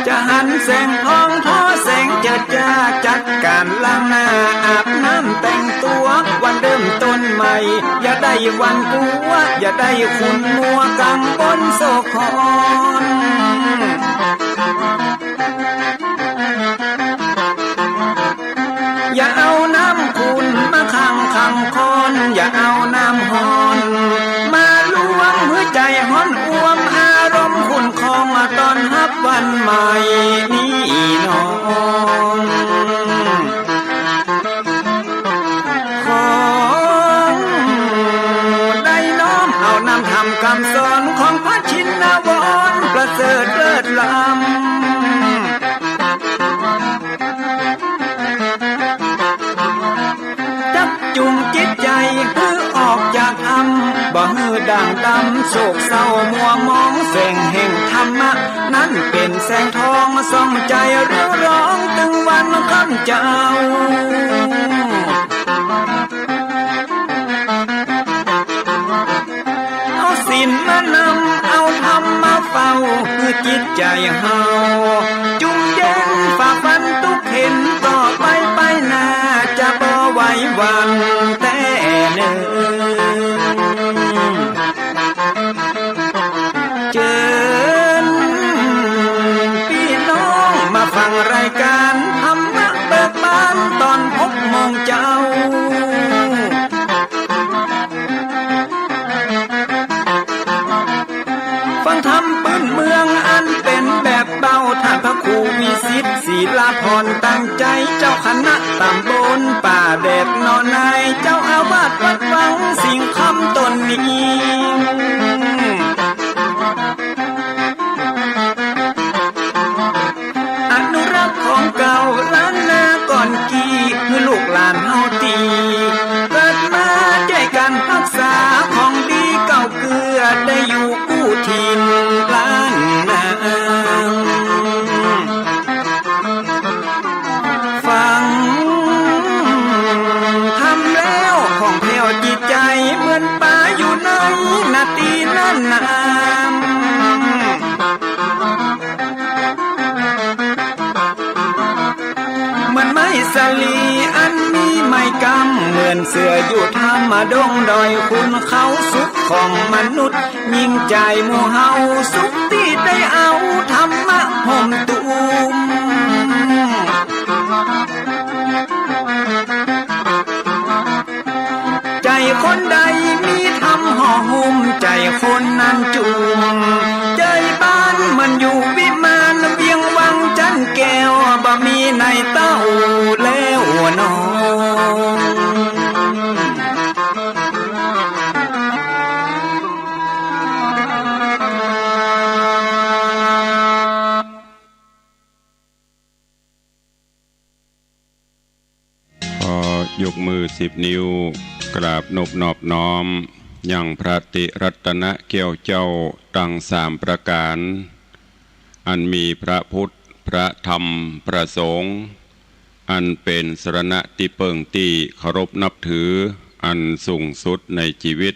จะหันแสงทองท้อแสงเจิดจ้าจัดการล้างหน้าอาบน้ำแต่งตัววันเริ่มต้นใหม่อย่าได้วันกลัวอย่าได้คุณมัวกังบนโศกอนอย่าเอาน้ำคุณมาขังคอนอย่าเอาน้ำฮอนมาลวงหัวใจฮ้อนอ้วมอารมณ์คุณคองมาตอนฮับวันใหม่นี้น้องของได้น้อมเอานำทำคำสอนของพระชินวรประเสริฐเลิศล้ำจุงจิตใจคือออกจากอำบ่ฮือด่างดำโศกเศร้ามัวมองแสงแห่งธรรมะนั้นเป็นแสงทองส่องใจเรื่อร้องตึงวันคำเจ้าเอาศีลมานำเอาธรรมมาเฝ้าคือจิตใจเฮาจุงแย้งฝ่าฟันทุกเห็นต่อไปหน้าจะบ่ไหววันแต่เนิ่นเชิญพี่น้องมาฟังรายการธรรมะเบิกบานตอน6 โมงเจ้าฟังธรรมปืนเมืองอันเป็นแบบเบาท่านพระครูวิสิทธิ์ศีลาพรตั้งใจเจ้าคณะตำบลป่าแดดนอนในเจ้าอาวาสวัดวังสิ่งคำตนนี้อนุรักษ์ของเก่าล้านนาก่อนกี่คือลูกหลานเฮาตีเกิดมาใจกันรักษาของดีเก่าเกลือได้อยู่กู้ถิ่นล้านนาฟังทำแล้วของแผ่วจิตใจเหมือนป่าอยู่ในนาทีนั้นน้ำมันไม่สลีอันมีไม่กำเหมือนเสืออยู่ธรรมดงดอยคุณเขาสุขของมนุษย์ยิ่งใจหมู่เฮาสุขที่ได้เอาธรรมะห่มตุ้มใจคนใดมีธรรมห่อหุ้มใจคนนั้นจุมใจบ้านมันอยู่วิมานเวียงวังจันแก้วบ่มีในเต้าแล้วน้องยกมือ10 นิ้วกราบนบนอบน้อมยังพระติรัตนเกี่ยวเจ้าตั้ง3 ประการอันมีพระพุทธพระธรรมพระสงฆ์อันเป็นสรณะที่เปิ่งที่เคารพนับถืออันสูงสุดในชีวิต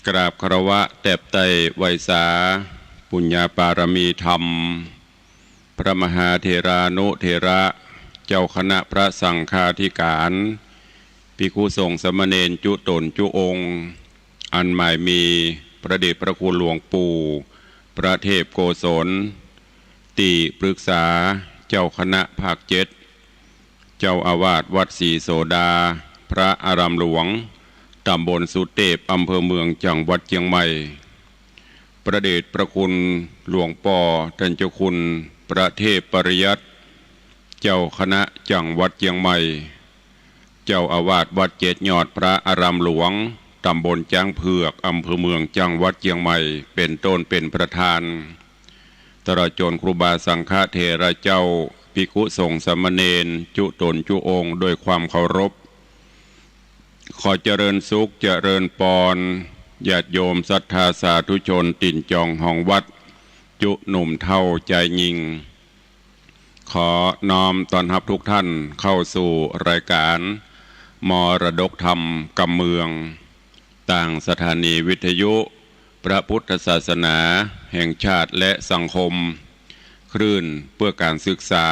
กราบคารวะแตบไตไวสาปุญญาปารมีธรรมพระมหาเถรานุเถระเจ้าคณะพระสังฆาธิการภิกขุสงฆ์สมณเณรจุตนจุองค์อันหมายมีพระเดชพระคุณหลวงปู่พระเทพโกศลติปรึกษาเจ้าคณะภาค7เจ้าอาวาสวัดศรีโสดาพระอารามหลวงตำบลสุเทพอำเภอเมืองจังหวัดเชียงใหม่พระเดชพระคุณหลวงป่อท่านเจ้าคุณพระเทพปริยัติเจ้าคณะจังหวัดเชียงใหม่เจ้าอาวาสวัด7 ยอดพระอารามหลวงตำบลจ้างเผือกอำเภอเมืองจังหวัดเชียงใหม่เป็นต้นเป็นประธานตลอดจนครูบาสังฆเถระเจ้าภิกขุสงฆ์สามเณรจุตนจุองค์ด้วยความเคารพขอเจริญสุขเจริญปอนญาติโยมศรัทธาสาธุชนติ่นจองห้องวัดจุหนุ่มเท่าใจยิงขอน้อมต้อนรับทุกท่านเข้าสู่รายการ มรดกธรรมกำเมืองต่างสถานีวิทยุพระพุทธศาสนาแห่งชาติและสังคมคลื่นเพื่อการศึกษา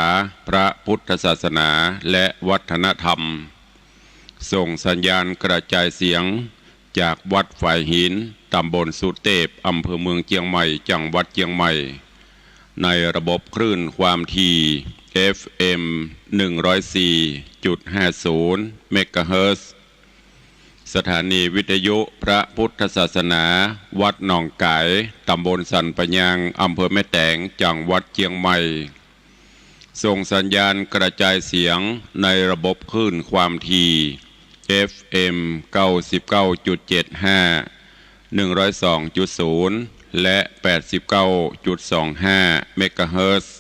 พระพุทธศาสนาและวัฒนธรรมส่งสัญญาณกระจายเสียงจากวัดฝ่ายหินตำบลสุเทพอำเภอเมืองเชียงใหม่จังหวัดเชียงใหม่ในระบบคลื่นความถี่ FM 104.50 เมกะเฮิรตซ์สถานีวิทยุพระพุทธศาสนาวัดหนองไก่ตำบลสันปะยางอำเภอแม่แตงจังหวัดเชียงใหม่ส่งสัญญาณกระจายเสียงในระบบคลื่นความถี่ FM 99.75 102.0 และ 89.25 เมกะเฮิรตซ์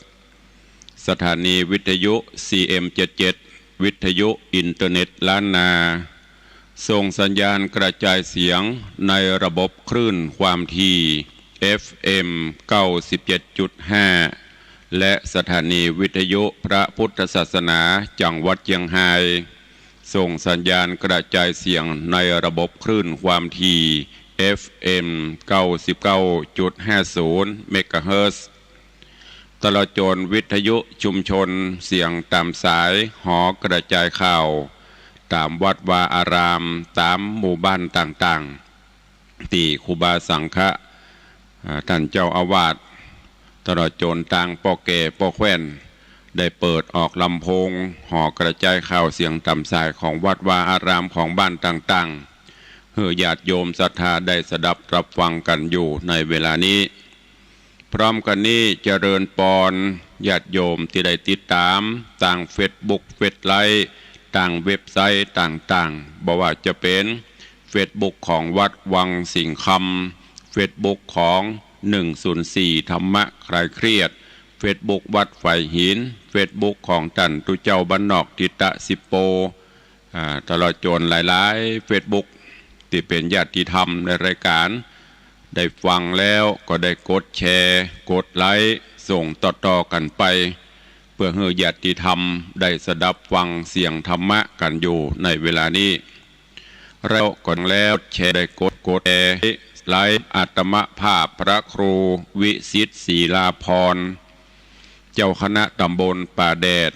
สถานีวิทยุ CM77 วิทยุอินเทอร์เน็ตล้านนาส่งสัญญาณกระจายเสียงในระบบคลื่นความถี่ FM 97.5 และสถานีวิทยุพระพุทธศาสนาจังหวัดเชียงรายส่งสัญญาณกระจายเสียงในระบบคลื่นความถี่ FM 99.50 เมกะเฮิรตซ์ตลอดจนวิทยุชุมชนเสียงตามสายหอกระจายข่าวตามวัดวาอารามตามหมู่บ้านต่างๆที่ครูบาสังฆะท่านเจ้าอาวาสตลอดจนต่างป่อแก่ป่อแคว้นได้เปิดออกลำโพงหอกระจายข่าวเสียงตามสายของวัดวาอารามของบ้านต่างๆเพื่อญาติโยมศรัทธาได้สดับรับฟังกันอยู่ในเวลานี้พร้อมกันนี้เจริญปอนญาติโยมที่ได้ติดตามต่างเฟซบุ๊กเฟซไลน์ต่างเว็บไซต์ต่างๆบอกว่าจะเป็นเฟซบุ๊กของวัดวังสิงห์คำเฟซบุ๊กของ104ธรรมะคลายเครียดเฟซบุ๊กวัดฝ่ายหินเฟซบุ๊กของท่านตุเจ้าบ้านนอกทิตะสิโปตลอดจนหลายๆเฟซบุ๊กที่เป็นญาติธรรมในรายการได้ฟังแล้วก็ได้กดแชร์กดไลค์ส่งต่อๆกันไปเพื่อให้ญาติธรรมได้สดับฟังเสียงธรรมะกันอยู่ในเวลานี้เราก่อนแล้วแชร์ได้กดแชร์ไลค์อาตมภาพพระครูวิสิทธิ์ศรีลาภรณ์เจ้าคณะตำบลป่าแดด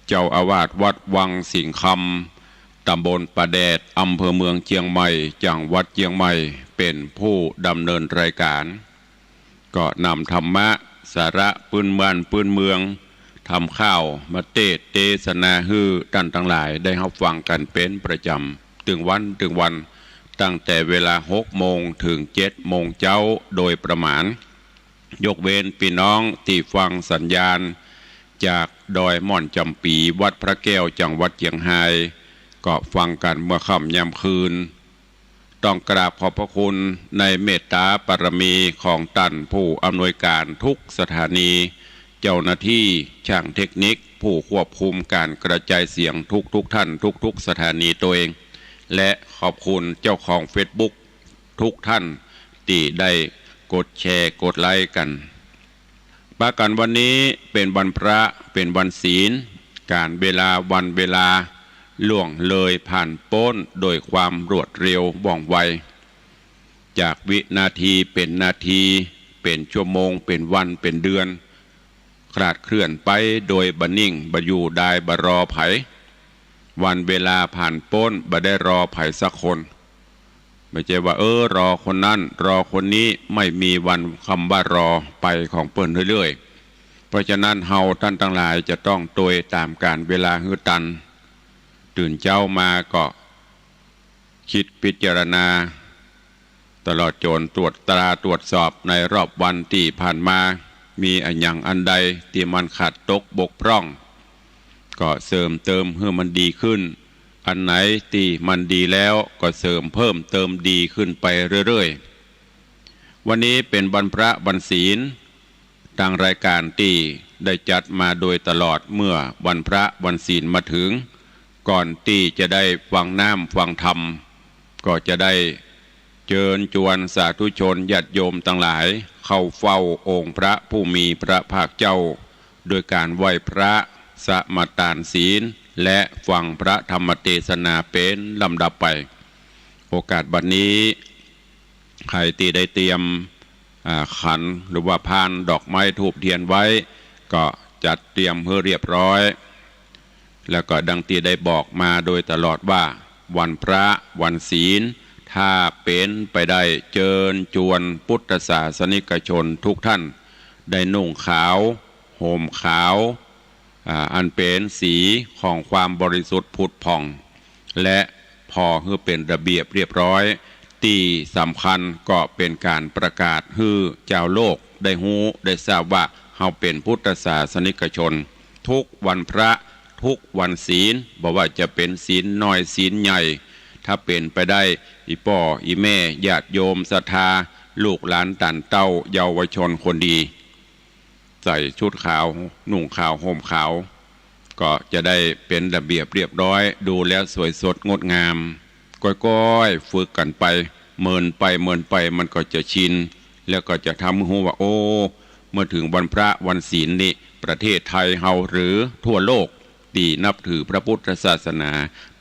เจ้าอาวาสวัดวังสิงห์คำตำบลป่าแดดอำเภอเมืองเชียงใหม่จังหวัดเชียงใหม่เป็นผู้ดำเนินรายการก็นำธรรมะสาระปืนบ้านปืนเมืองทำข้าวมาเทศนาฮือท่านทั้งหลายได้รับฟังกันเป็นประจำถึงวันตั้งแต่เวลา6 โมงถึง7 โมงเช้าโดยประมาณยกเว้นพี่น้องที่ฟังสัญญาณจากดอยม่อนจำปีวัดพระแก้วจังหวัดเชียงรายก็ฟังกันเมื่อค่ำยามคืนต้องกราบขอบพระคุณในเมตตาบารมีของท่านผู้อำนวยการทุกสถานีเจ้าหน้าที่ช่างเทคนิคผู้ควบคุมการกระจายเสียงทุกท่านทุกสถานีตัวเองและขอบคุณเจ้าของเฟซบุ๊กทุกท่านที่ได้กดแชร์กดไลค์กันประกันวันนี้เป็นวันพระเป็นวันศีลการเวลาวันเวลาล่วงเลยผ่านพ้นโดยความรวดเร็วว่องไวจากวินาทีเป็นนาทีเป็นชั่วโมงเป็นวันเป็นเดือนคลาดเคลื่อนไปโดยบันิ่งบอยู่ได้บรอไผวันเวลาผ่านพ้นบ่ได้รอไผสักคนไม่ใช่ว่ารอคนนั้นรอคนนี้ไม่มีวันคำว่ารอไปของเปิ้นเรื่อยๆเพราะฉะนั้นเฮาท่านทั้งหลายจะต้องโดยตามการเวลาฮือตันตื่นเช้ามาก็คิดพิจารณาตลอดจนตรวจสอบในรอบวันที่ผ่านมามีอันใดที่มันขาดตกบกพร่องก็เสริมเติมให้มันดีขึ้นอันไหนที่มันดีแล้วก็เสริมเพิ่มเติมดีขึ้นไปเรื่อยๆวันนี้เป็นวันพระวันศีลทางรายการที่ได้จัดมาโดยตลอดเมื่อวันพระวันศีลมาถึงก่อนที่จะได้ฟังน้ำฟังธรรมก็จะได้เชิญชวนสาธุชนญาติโยมทั้งหลายเข้าเฝ้าองค์พระผู้มีพระภาคเจ้าโดยการไหว้พระสมาทานศีล และฟังพระธรรมเทศนาเป็นลำดับไปโอกาสบัดนี้ใครที่ได้เตรียมขันหรือว่าพานดอกไม้ธูปเทียนไว้ก็จัดเตรียมเพื่อเรียบร้อยแล้วก็ดังที่ได้บอกมาโดยตลอดว่าวันพระวันศีลถ้าเป็นไปได้เชิญชวนพุทธศาสนิกชนทุกท่านได้นุ่งขาวห่มขาวอันเป็นสีของความบริสุทธิ์ผุดผ่องและพอให้เป็นระเบียบเรียบร้อยที่สำคัญก็เป็นการประกาศให้เจ้าโลกได้ฮู้ได้ทราบว่าเราเป็นพุทธศาสนิกชนทุกวันพระทุกวันศีลบอกว่าจะเป็นศีลน้อยศีลใหญ่ถ้าเป็นไปได้อีป่ออีแม่ญาติโยมศรัทธาลูกหลานตันเต้าเยาวชนคนดีใส่ชุดขาวนุ่งขาวห่มขาวก็จะได้เป็นระเบียบเรียบร้อยดูแล้วสวยสดงดงามก้อยๆฝึกกันไปเมินไปมันก็จะชินแล้วก็จะทำให้รู้ว่าโอ้เมื่อถึงวันพระวันศีลนี่ประเทศไทยเฮาหรือทั่วโลกที่นับถือพระพุทธศาสนา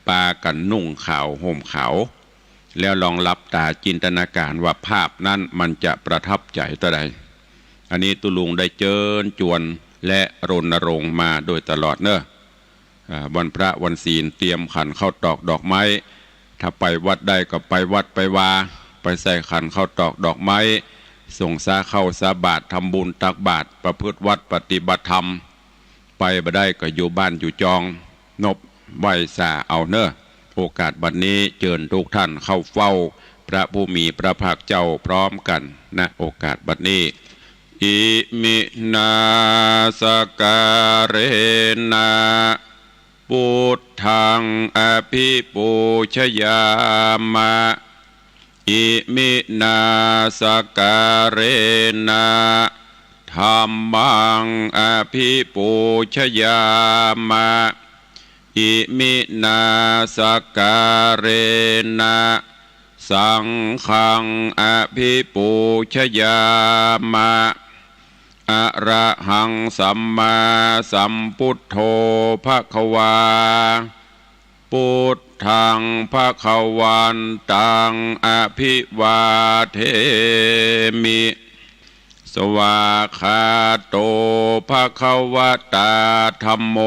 ปากันนุ่งขาวห่มขาวแล้วลองรับตาจินตนาการว่าภาพนั้นมันจะประทับใจต่อใดอันนี้ตุลุงได้เชิญชวนและรณรงค์มาโดยตลอดเนอะวันพระวันศีลเตรียมขันข้าวตอกดอกไม้ถ้าไปวัดได้ก็ไปวัดไปวาไปใส่ขันข้าวตอกดอกไม้ส่งสาเข้าสาบาตรทำบุญตักบาตรประพฤติวัดปฏิบัติธรรมไปบ่ได้ก็อยู่บ้านอยู่จองนบไหวสาเอาเนอะโอกาสบัดนี้เชิญทุกท่านเข้าเฝ้าพระผู้มีพระภาคเจ้าพร้อมกันนะโอกาสบัดนี้อิมินาสการเรนะพุทธังอภิปูชยามะอิมินาสการเรนะธัมมังอภิปูชยามะอิมินาสการเรนะสังฆังอภิปูชยามะอะระหังสัมมาสัมพุทโธภควาพุทธังภควันตังอภิวาเทมิสวาคาโตภควตาธัมโม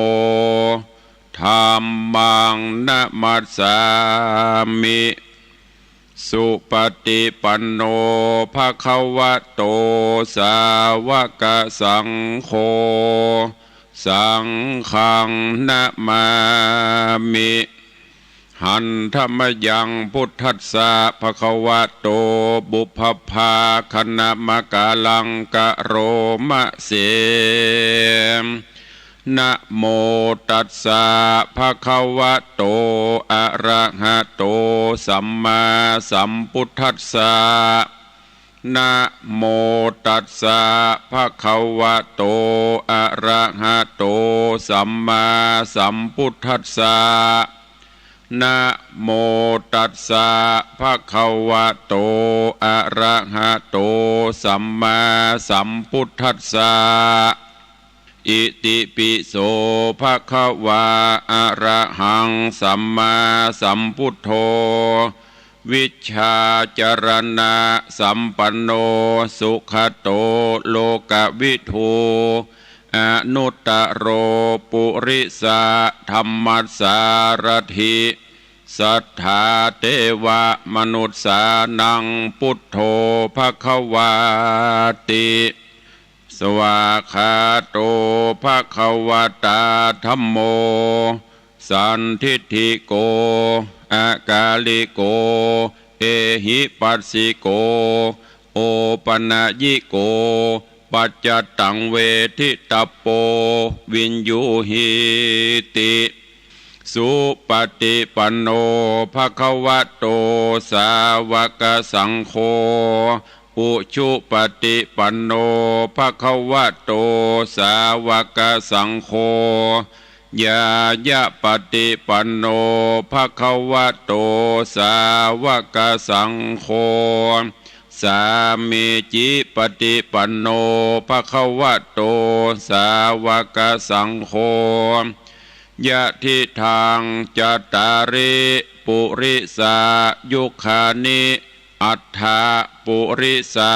ธัมมังนะมัสสามิสุปฏิปันโนภควโตสาวกสังโฆสังฆังนะมามิหันธรรมยังพุทธัสสะภควโตบุพภาคณมกาลังกะโรมะเสนะโมตัสสะภะคะวะโตอะระหะโตสัมมาสัมพุทธัสสะนะโมตัสสะภะคะวะโตอะระหะโตสัมมาสัมพุทธัสสะนะโมตัสสะภะคะวะโตอะระหะโตสัมมาสัมพุทธัสสะอิติปิโสภะคะวะอะระหังสัมมาสัมพุทโธวิชชาจรณะสัมปันโนสุขโตโลกวิทูอนุตตโรปุริสะธัมมัสสารถิสัทธาเทวมนุษสานังพุทโธภควาติสวาคาโตภควตาธัมโมสันทิฏฐิโกอากาลิโกเอหิปัสสิโกโอปนะยิโกปัจจตังเวทิตปโปวินยูหิติสุปฏิปันโนภควโตสาวกสังโฆอุชุปฏิปันโนภควโตสาวกสังโฆยายะปฏิปันโนภควโตสาวกสังโฆสามีจิปฏิปันโนภควโตสาวกสังโฆ ยะทิทางจัตตาริปุริสายุคานิอัฏฐาปุริสา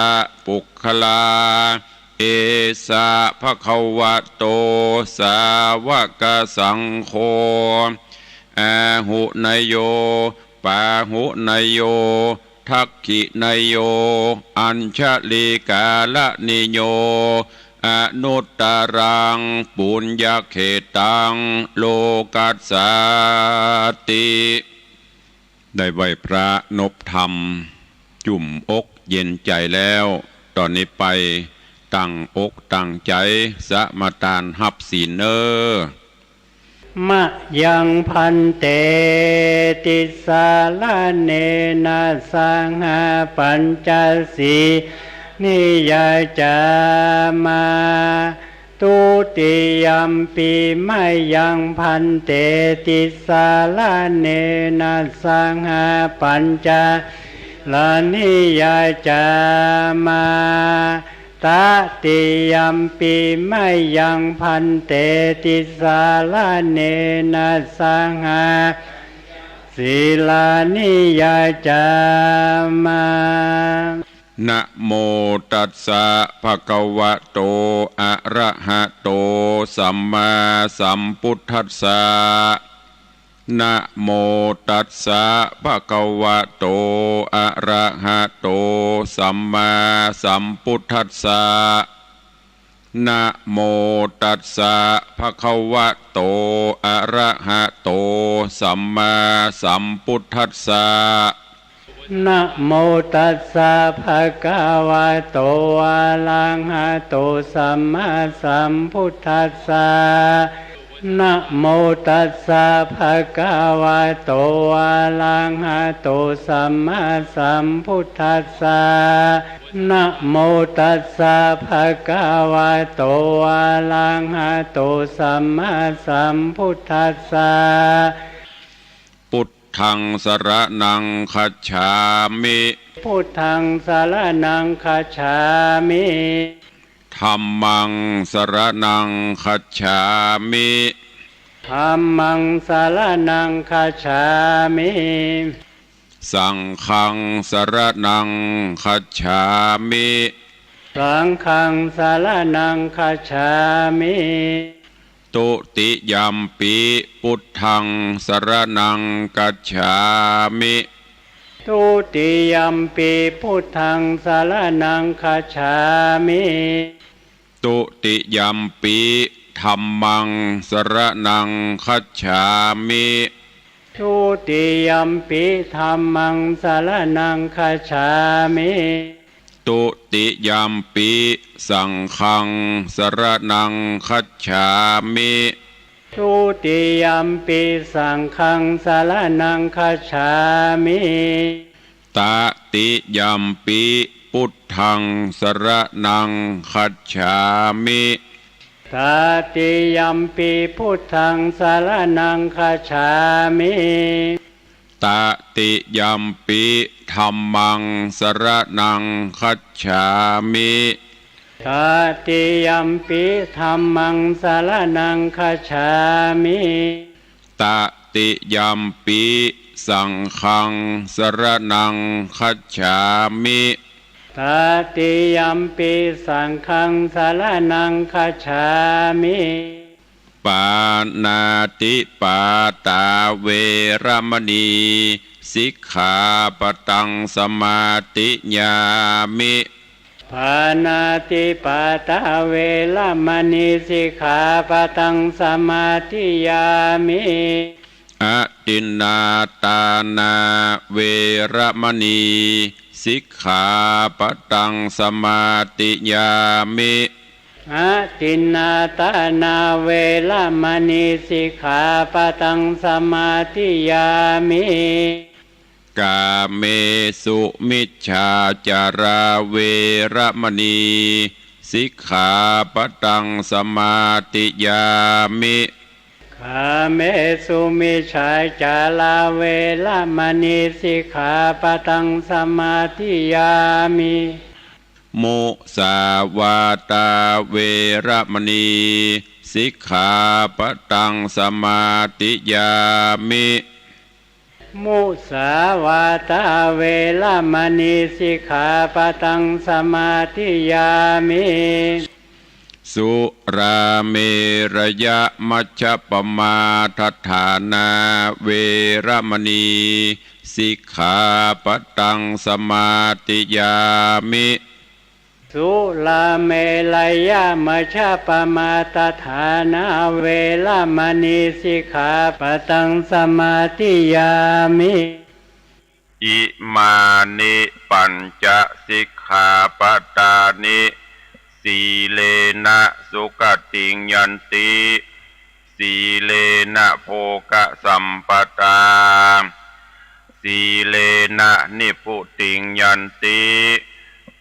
ปุคคลาเอสะภะคะวะโตสาวกสังโฆอาหุนยโยปาหุนยโยทักขินยโยอัญชลิกาลนิโยอนุตตรังปุญญเขตังโลกัสสาติได้ไหวพระนบธรรมจุ่มอกเย็นใจแล้วตอนนี้ไปตั้งอกตั้งใจสมาทานหับศีลมะยังพันเตติสาลาเนนะสังหาปัญจสีนิยจามาตุติยัมปีมะยังพันเตติสาลาเนนะสังหาปัญจลานิยจามาตติยัมปีมะยังพันเตติสาลาเนนะสังหาศีลานิยจามานะโมตัสสะภะคะวะโตอะระหะโตสัมมาสัมพุทธัสสะนะโมตัสสะภะคะวะโตอะระหะโตสัมมาสัมพุทธัสสะนะโมตัสสะภะคะวะโตอะระหะโตสัมมาสัมพุทธัสสะนะโมตัสสะภะคะวะโตอะระหะโตสัมมาสัมพุทธัสสะนะโมตัสสะภะคะวะโตอะระหะโตสัมมาสัมพุทธัสสะนะโมตัสสะภะคะวะโตอะระหะโตสัมมาสัมพุทธัสสะพุทธังสรณังคัจฉามิพุทธังสรณังคัจฉามิธัมมังสรณังคัจฉามิธัมมังสรณังคัจฉามิสังฆังสรณังคัจฉามิสังฆังสรณังคัจฉามิตุติยัมปิพุทธังสรณังคัจฉามิตุติยัมปิพุทธังสรณังคัจฉามิตุติยัมปิธัมมังสรณังคัจฉามิตุติยัมปิธัมมังสรณังคัจฉามิตุติยัมปิสังฆังสรณังคัจฉามิตุติยัมปิสังฆังสรณังคัจฉามิตติยัมปิพุทธังสรณังคัจฉามิตติยัมปิพุทธังสรณังคัจฉามิตติยัมปิธัมมังสรณังคัจฉามิตติยัมปิธัมมังสรณังคัจฉามิตติยัมปิสังฆังสรณังคัจฉามิตติยัมปิสังฆังสรณังคัจฉามิปานาติปาตาเวรมณีสิกขาปตังสมาติญามิปานาติปาตาเวรมณีสิกขาปตังสมาธิยามิอตินนาตานาเวรมณีสิกขาปตังสมาติยามิอตินนาตานาเวรมณีสิกขาปตังสมาธิยามิกาเมสุมิจฉาจาราเวรมณีสิกขาปตังสมาติยามิกาเมสุมิจฉาจาราเวรมณีสิกขาปตังสมาธิยามิมุสาวาตาเวรมณี สิกขาปตังสมาติยามิมุสาวาตาเวรมณีสิกขาปตังสมาธิยามิสุราเมรยะมัชฌัปปมาทัฏฐานาเวรมณีสิกขาปตังสมาธิยามิสุราเมรยะมัชฌัปปมาทัฏฐานาเวรมณีสิกขาปตังสมาธิยามิอิมานิปัญจสิกขาปตานิสีเลนะสุขติงยันติสีเลนะโภคสัมปตาสีเลนะนิพุติงยันติ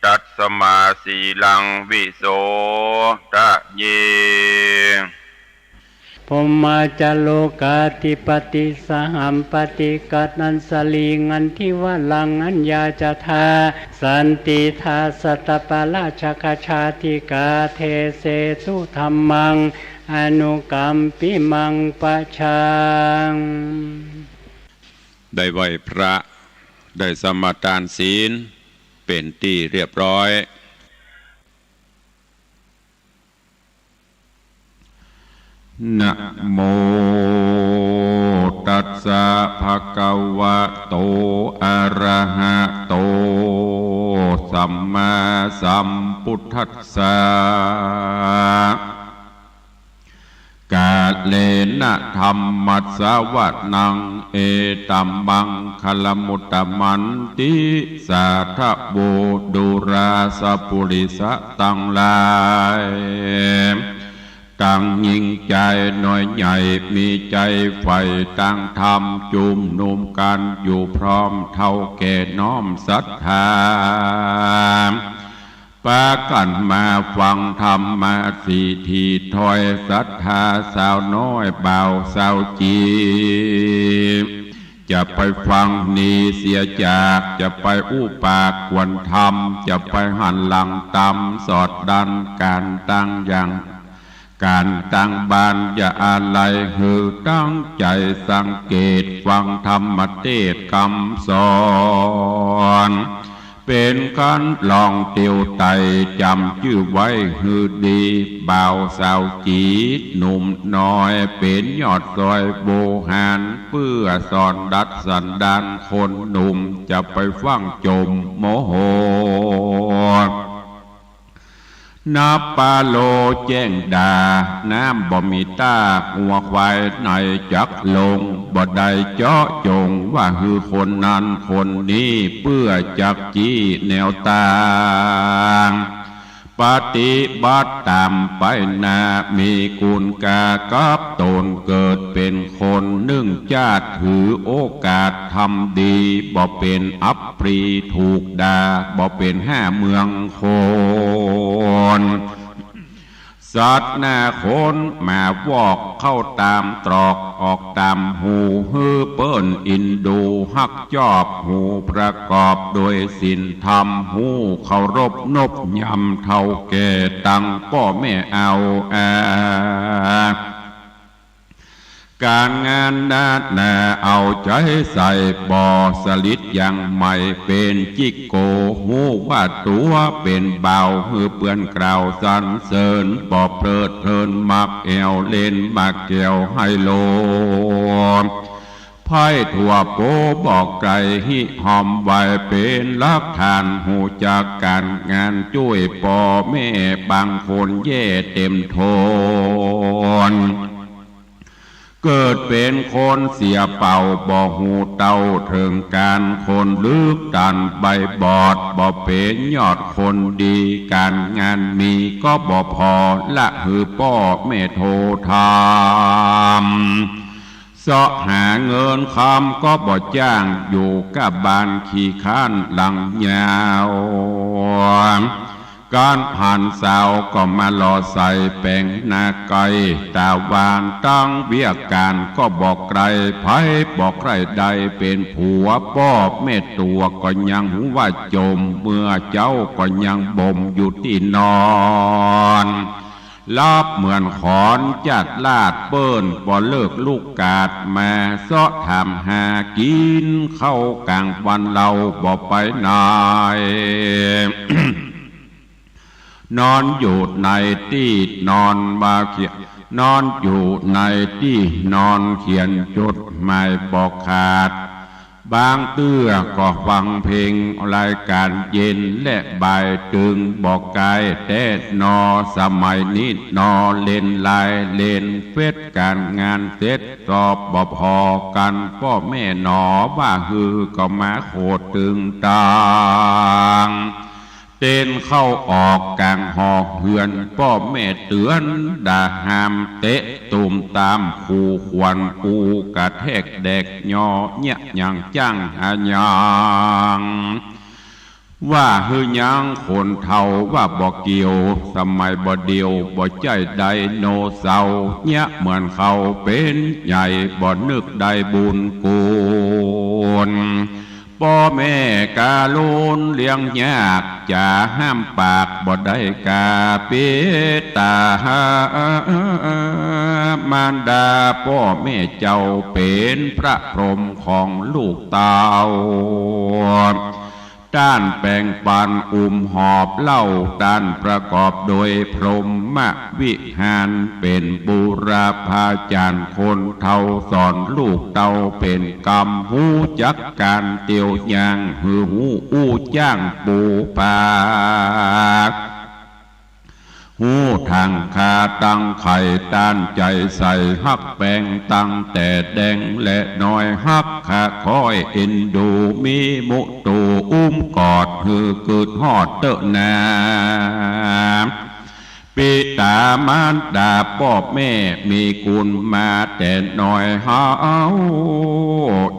ตัสมาสีลังวิโสทะเยพมาจโลกาติปติสหัมปติกัตนันสลีงันทิวลังอัญญาจทาสันติทาสตปาราชกชาติกาเทเสสุธรรมังอนุกัมปิมังปะชังได้ไหวพระได้สมาทานศีลเป็นที่เรียบร้อยนะโมตัสสะภะคะวะโตอะระหะโตสัมมาสัมพุทธัสสะกาเลนะธัมมัสสวะนังเอตัมมังคลมุตตมันติสาทะโบดุราสปุริสะตังลายตั้งยิ่งใจน้อยใหญ่มีใจใฝ่ตั้งธรรมจุมนุมกันอยู่พร้อมเท่าแก่น้อมศรัทธาปากันมาฟังธรรมมาสีทีถอยศรัทธาสาวน้อยเบาสาวจีจะไปฟังนีเสียจากจะไปอู้ปากควนธรรมจะไปหันหลังตำสอดดันการตั้งอย่างการตั้งบ้านอย่าอะไรหือตั้งใจสังเกตฟังธรรมเทศน์คำสอนเป็นการลองเตียวไตจำชื่อไว้หือดีบ่าวสาวจีหนุ่มน้อยเป็นยอดซอยโบหารเพื่อสอนดัดสันดานคนหนุ่มจะไปฟังจมโมโหนับปาโลแจ้งดาน้ำบ่มีตาหัวควายในจักลงบ่ได้เจาะจงว่าคือคนนั้นคนนี้เพื่อจักจี้แนวตางปฏิบัติตามไปนามีกุลกากับตนเกิดเป็นคนนึ่งชาติถือโอกาสทำดีบ่เป็นอัปปรีถูกด่าบ่เป็นห้าเมืองโคนสัตว์หน้าคนมาวอกเข้าตามตรอกออกตามหูฮือเปิ้นอินดูฮักจอบหูประกอบโดยศีลธรรมหูเคารพนบยำเท่าแก่ตังก็ไม่เอาการงานนาดนาเอาใจใส่บ่อสลิดอย่างใหม่เป็นจิกโกหูว่าตัวเป็นเบาหือเปื่อนกล่าวสรรเสริญบ่เพลิดเพลินมักแอวเล่นมักแก้วไฮโลไพ่ถั่วโปบอกไก่หิหอมไว้เป็นลักฐานหูจากการงานช่วยป่อแม่บางคนแย่เต็มโทนเกิดเป็นคนเสียเป่าบ่หูเต้าถึงการคนลึกดันใบบอดบ่เป็นยอดคนดีการงานมีก็บ่พอละหือป้อแม่โทธามเสาะหาเงินคำก็บ่จ้างอยู่กับบ้านขี้ข้านหลังยาวการผ่านสาวก็มาหล่อใส่แป้งนาไก่ตาวานตั้งเวียการก็บอกใครไพ่บอกใครใดเป็นผัวป้อแม่ตัวก็ยังว่าจมเมื่อเจ้าก็ยังบ่มอยู่ที่นอน ลอบเหมือนขอนจัดลาดเปิ้นบ่เลิกลูกกาดมาเสาะทำหากินเข้ากลางวันเราบ่ไปไหน นอนอยู่ในที่นอนมาเขียนนอนอยู่ในที่นอนเขียนจดหมายบอกขาดบางเตื้อก็ฟังเพลงรายการเย็นและบ่ายตึงบอกกายแต่นอสมัยนี้นอเล่นลายเล่นเฟซการงานเสร็จตอบบ่พอกันพ่อแม่หนอว่าฮือก็มาโคตรตึงต่างเต้นเข้าออกกลางหอกเฮือนพ่อแม่เตือนด่าหามเตะตุ่มตามขู่ควันปูกระแทกแดกยอเนี่ยยังจังหายังว่าฮือยังคนเท่าว่าบ่เกี่ยวสมัยบ่เดียวบ่ใจใดโนเศร้าเนี่ยเหมือนเขาเป็นใหญ่บ่นึกได้บุญกุศลพ่อแม่กาลุนเลี้ยงยากจะห้ามปากบ่ได้กาเปตามารดาพ่อแม่เจ้าเป็นพระพรหมของลูกเต้าด้านแปลงปันหอบเล่าด้านประกอบโดยพรหมวิหารเป็นบุรพาจารย์คนเท่าสอนลูกเต้าเป็นกรรมหูจักการเตียวยางหือหูอู้จ้างปูปากหูทางคาตั้งไข่ต้านใจใส่ฮักแปงตั้งแต่แดงและน้อยฮักขาคอยเอ็นดูมีมุตูกอดหือเกิดฮอดเตอะนาปิตามารดาพ่อแม่มีกุลมาแต่น้อยเฮา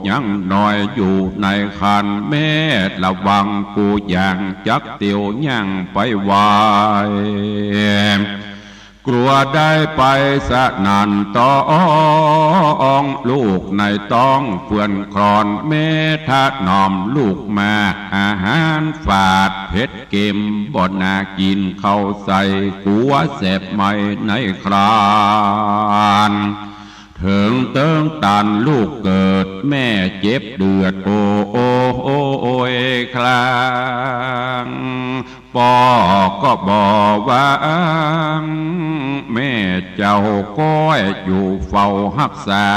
ยังน้อยอยู่ในคันแม่ระวังกูอย่างจักเตียวยังไปวายกลัวได้ไปสะนันต้องลูกในต้องเปื่อนคลอนแม่ถ้าหนอมลูกมาอาหารฝาดเผ็ดเค็มบ่นากินเข้าใส่กัวแสบไม่ในครานถึงเติ้งตันลูกเกิดแม่เจ็บเดือดโอยคลางพ่อก็บอกว่าแม่เจ้าก้อยอยู่เฝ้ารักษา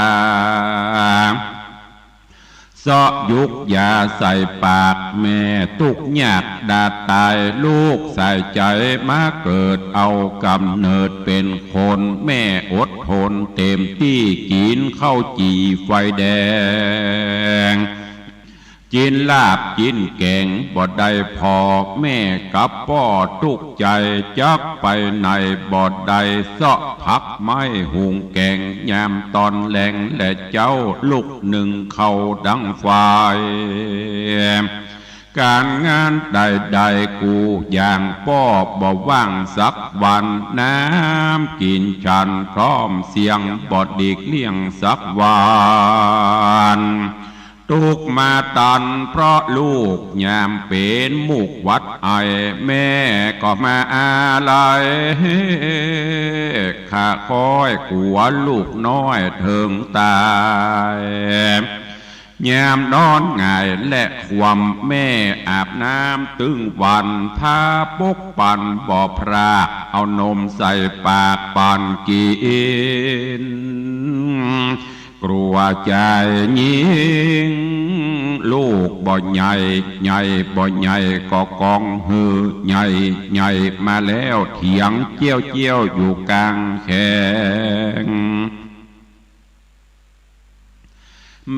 เสาะยุกยาใส่ปากแม่ตุกยากดาตายลูกใส่ใจมาเกิดเอากำเนิดเป็นคนแม่อดทนเต็มที่กินข้าวจี่ไฟแดงกินลาบกินแกงบ่ได้พอแม่กับพ่อทุกใจจักไปในบ่ได้เสาะพักไม้หุงแกงยามตอนแรงและเจ้าลูกหนึ่งเข้าดังไฟการงานใดๆกูอย่างพ่อบ่ว่างสักวันน้ำกินฉันพร้อมเสียงบ่ดีกเลี่ยงสักวันทุกมาตันเพราะลูกยามเป็นมุกวัดไอแม่ก็มาอะไรข้าคอยกลัวลูกน้อยถึงตายยามนอนง่ายและความแม่อาบน้ำตึงวันพาปุกปันบ่อพรากเอานมใส่ปากปันกินกลัวใจยิงลูกบ่ใหญ่ใหญ่บ่ใหญ่ก็กองหือใหญ่ใหญ่มาแล้วเถียงเจี้ยวอยู่กลางแข่ง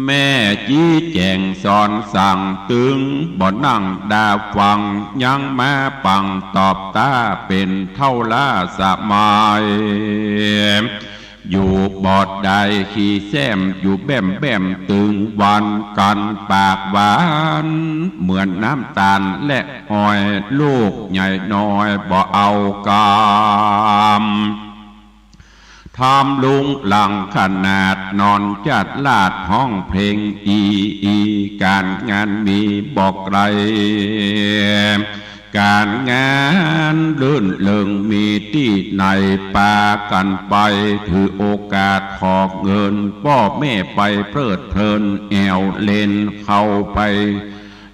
แม่จี้แจงสอนสั่งตึงบ่นั่งดาฟังยังมาปังตอบตาเป็นเท่าล่าสมัยอยู่บอดใดขี้แซมอยู่แบ่มตึงวันกันปากหวานเหมือนน้ำตาลและอ้อยลูกใหญ่น้อยบ่เอากาม ทำลุงหลังขนาดนอนจัดลาดห้องเพลงอีการงานมีบอกไกลการงานลื่นเลิงมีที่ไหนปากันไปถือโอกาสขอเงินพ่อแม่ไปเพลิดเพลินแอวเล่นเข้าไป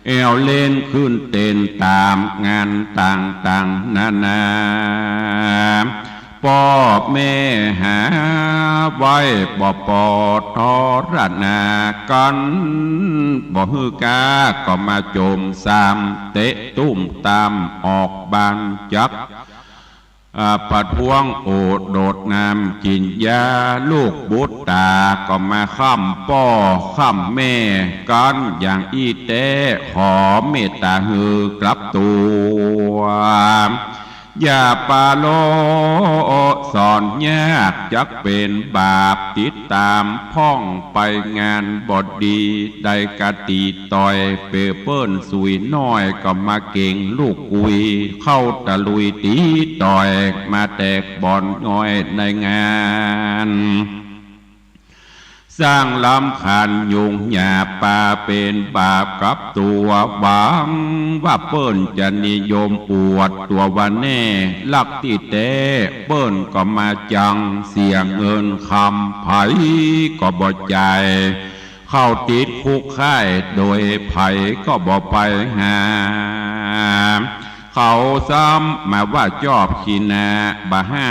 แอวเล่นขึ้นเต้นตามงานต่างๆนานาพ่อแม่หาไว้บ่ปอทอรนากันบ่ฮือกาก็มาโจมสามเตะตุ้มตามออกบานจักประท้วงโอดโดดงามกินยาลูกบุตรตาก็มาข้ามพ่อข้ามแม่กันอย่างอีเต้ขอเมตตาฮือกลับตัวอย่าปาโลสอนยากจักเป็นบาปติดตามพ่องไปงานบดดีได้กะตีต่อยเปเปิ้นสุยน้อยก็มาเก่งลูกกุยเข้าตะลุยตีต่อยมาแตกบอนน้อยในงานสร้างลำคันยุงหยาปาเป็นบาปกับตัวหวังว่าเปิ้นจะนิยมอวดตัววันแน่ลักที่เต้เปิ้นก็มาจังเสียเงินคำไผก็บ่ใจเข้าติดคุกค่ายโดยไผก็บ่ไปหาเขาซ้ำมาว่าจอบขีนาบะห้า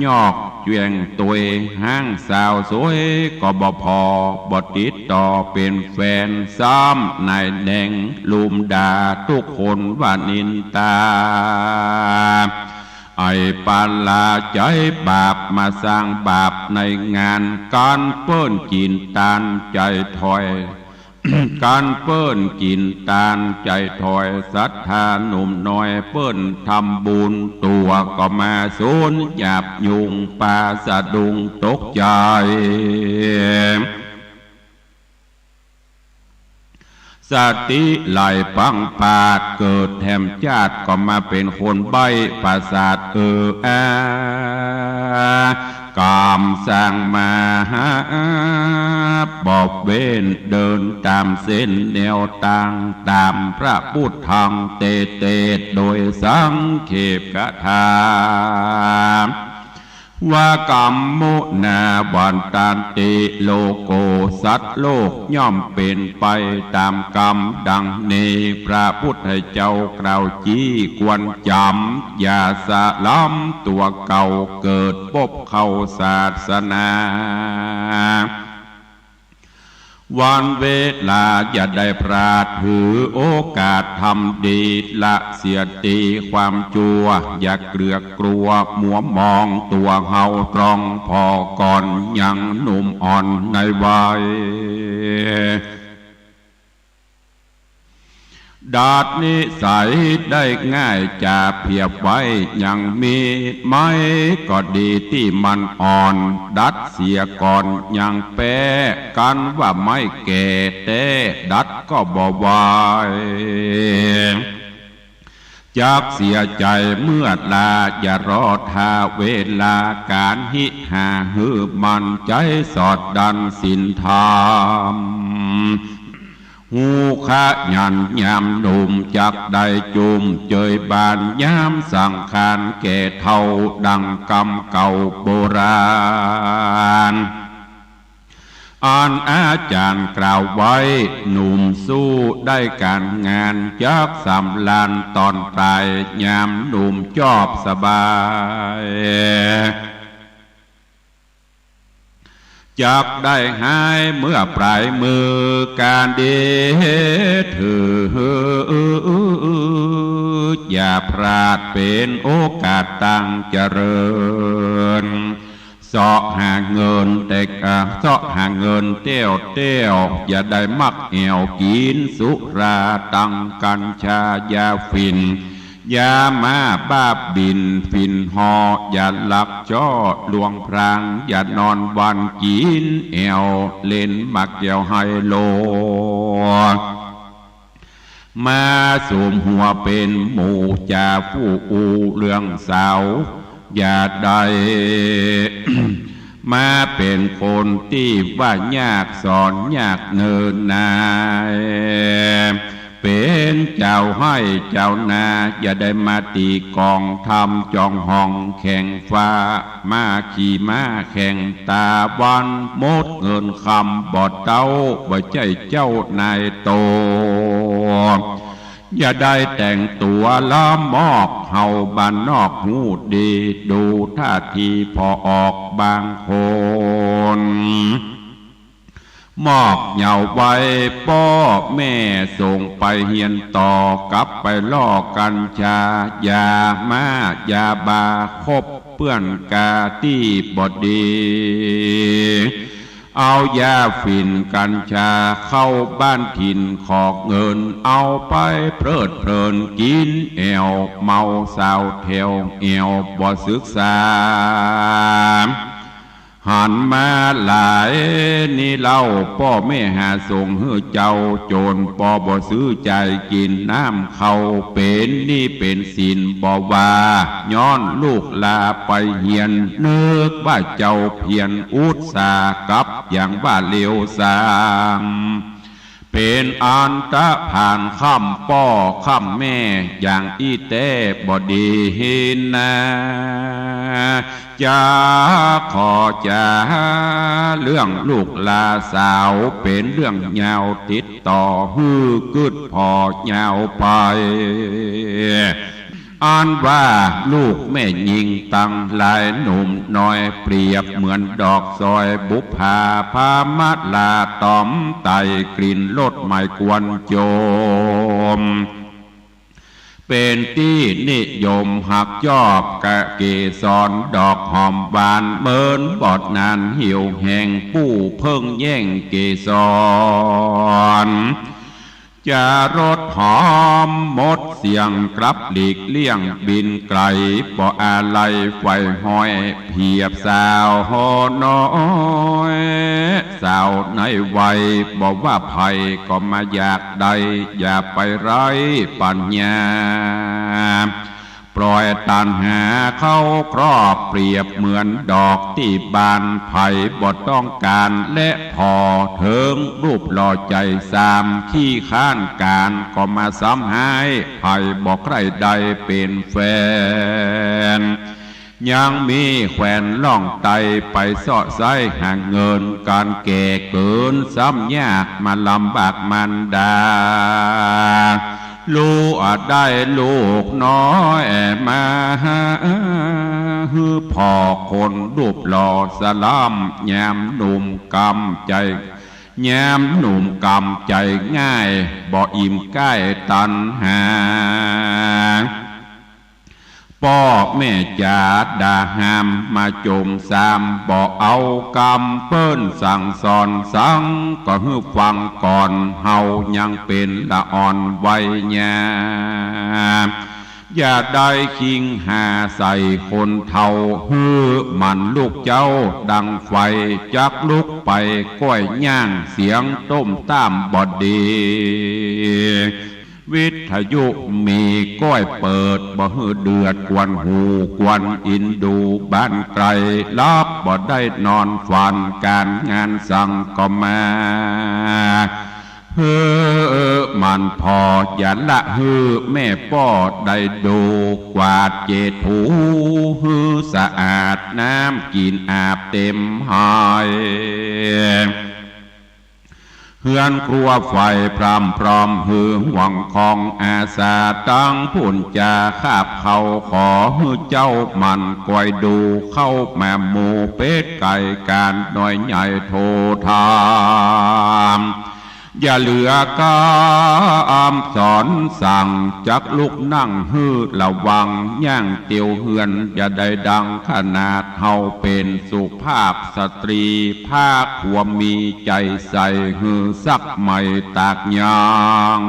ยอกเจียงตัวห้างสาวสวยก็บ่พอบดติดต่อเป็นแฟนซ้ำนายแดงลุมด่าทุกคนว่านินตาไอ้ปาลาใจบาปมาสร้างบาปในงานการเปิ้นกินตานใจถอย การเปิ้นกินตานใจถอยศรัทธาหนุ่มน้อยเปิ้นทำบุญตัวก็มาสูญหยาบยุงปาสะดุงตกใจสติไหลปังปาดเกิดแถมชาติก็มาเป็นคนใบประสาทกามสร้างมาหาบอกเว้นเดินตามเส้นแนวต่างตามพระพุทธทางเตโดยสังเขปกถาว่ากรรมมุนาบันตานติโลโกสัตว์โลกย่อมเป็นไปตามกรรมดังนี้พระพุทธเจ้ากล่าวจี้ควรจำอย่าสะล้ำตัวเก่าเกิดพบเข้าศาสนาวันเวลาอย่าได้พลาดถือโอกาสทำดีละเสียตีความจัวอย่าเกลือกลัวมัวมองตัวเฮาตรองพอก่อนยังหนุ่มอ่อนในวัยดาดนิสัยได้ง่ายจะเพียบไว้ยังมีไม่ก็ดีที่มันอ่อนดัดเสียก่อนยังแป้กันว่าไม่แก่แต่ดัดก็บ่ไหวจากเสียใจเมื่อลาอย่ารอท่าเวลาการหิหาหือมันใจสอดดันสินธรรมหูขะยันยามหนุ่มจักได้จุมเจยบานยามสังขารแก่เท่าดังกรรมเก่าโบราณอ่านอาจารย์กล่าวไว้หนุ่มสู้ได้การงานจักสำลานตอนปลายยามหนุ่มชอบสบายจักได้หายเมื่อปลายมือการเดถืออย่าพลาดเป็นโอกาสตั้งเจริญเสาะหาเงินแต่เสาะหาเงินเตี้ยวอย่าได้มักแอวกินสุราตังกัญชายาฝิ่นอย่ามาบ้าบินฝิ่นหออย่าหลับจ้อลวงพรางอย่านอนวันกินแอวเล่นมักเกี่ยวไฮโลมาสวมหัวเป็นหมู่จ่าผู้เรื่องสาวอย่าได้ มาเป็นคนที่ว่ายากสอนยากเนินนายเป็นเจ้าให้เจ้านาอย่าได้มาตีกองทำจองห้องแข่งฟ้ามาขี่ม้าแข่งตาวันมดเงินคำบอดเต้าว่าใจเจ้านายโตอย่าได้แต่งตัวล้อมมอกเฮาบ้านนอกหูดีดูท่าทีพอออกบางคนมอกเหย่าไว้พ่อแม่ส่งไปเฮียนต่อกลับไปล่อกัญชายามายาบาคบเปื้อนกาที่บอดีเอายาฝิ่นกัญชาเข้าบ้านถิ่นขอกเงินเอาไปเพลิดเพลินกินแอวเมาสาวแถวแอวบ่ศึกษาหันมาหลายนี่เล่าพ่อแม่หาส่งให้เจ้าโจรปอบ่ซื้อใจกินน้ำเขาเป็นนี่เป็นศีลบ่ว่าย้อนลูกลาไปเฮียนนึกว่าเจ้าเพียรอุตสาหกับอย่างว่าเลวสามเป็นอันตะผ่านค่ำป้อค่ำแม่อย่างอีเต้บอดีเห็นนะจะขอจะเรื่องลูกลาสาวเป็นเรื่องยาวติดต่อฮือกึดพอยาวไปอ่านว่าลูกแม่ยิงตังหลายหนุ่มน้อยเปรียบเหมือนดอกซอยบุพาพามัดลาตอมไตกลิ่นลดไม่กวนโจมเป็นที่นิยมหักยอบกะเกสรดอกหอมบานเมินบอดนานเหี่ยวแห่งผู้เพิ่งแย่งเกสรจะรดหอมหมดเสียงกลับหลีกเลี่ยงบินไกลบ่อะไรไฟห้อยเพียบสาวหอน้อยสาวในวัยบอกว่าภัยก็มาอยากใดอย่าไปไร้ปัญญาปล่อยตันหาเข้าครอบเปรียบเหมือนดอกที่บานไผ่บ่ต้องการและพอเถิงรูปหล่อใจสามขี้ข้านการก็มาซ้ำหายไผ่บอกใครใดเป็นแฟนยังมีแขวนล่องไตไปสอดไส้ห่างเงินการแก่เกินซ้ำยากมาลำบากมันดาลูกอาจได้ลูกน้อยมาฮือพ่อคนรูปหล่อสลามแยมหนุ่มกำใจแยมหนุ่มกำใจง่ายบ่อิ่มใกล้ตันหาพ่อแม่จ๋าด่าห้ามมาโจมสามบอกเอากำเปิ้นสั่งสอนสังก็ฮือฟังก่อนเฮายังเป็นละอ่อนไว้ยาอย่าได้คิงหาใส่คนเท่าฮือมันลูกเจ้าดังไฟจักลุกไปก้อยย่างเสียงต้มตามบอดดีวิทยุมีก้อยเปิดบ่ฮือเดือดกวนหูกวนอินดูบ้านไกลลับบ่ได้นอนฝันการงานสั่งก็มามันพออย่าละฮือแม่ป้อได้ดูกวาดเจดถูฮือสะอาดน้ำกินอาบเต็มหายเฮือนครัวไฟพรำพร้อมหือหวังของอาสาตั้งพุ่นจาคาบเขาขอฮือเจ้ามันก้อยดูเข้าแม่หมูเป็ดไก่การหน่อยใหญ่โทธามอย่าเหลือกามสอนสั่งจักลุกนั่งฮือระวังย่างเตียวเฮือนอย่าได้ดังขนาดเฮาเป็นสุภาพสตรีภาคหัวมีใจใส่ฮือสักไม่ตากยาง